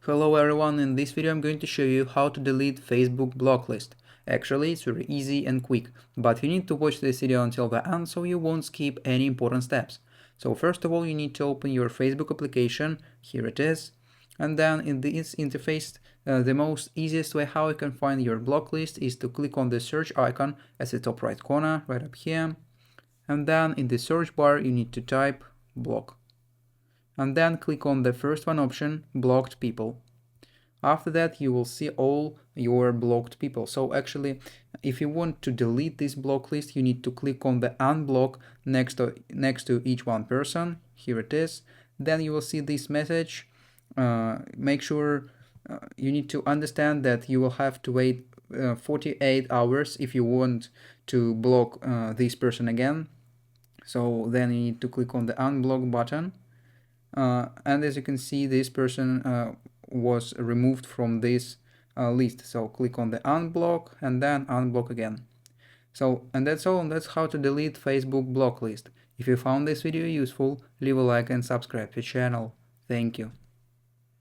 Hello everyone, in this video I'm going to show you how to delete Facebook block list. Actually, it's very easy and quick, but you need to watch this video until the end so you won't skip any important steps. So first of all, you need to open your Facebook application, here it is, and then in this interface, the most easiest way how you can find your block list is to click on the search icon at the top right corner, right up here, and then in the search bar you need to type block. And then click on the first one option, blocked people. After that you will see all your blocked people. So actually, if you want to delete this block list, you need to click on the unblock next to each one person. Here it is. Then you will see this message. Make sure you need to understand that you will have to wait 48 hours if you want to block this person again. So then you need to click on the unblock button. And as you can see, this person was removed from this list. So click on the unblock and then unblock again. And that's all. And that's how to delete Facebook block list. If you found this video useful, leave a like and subscribe to the channel. Thank you.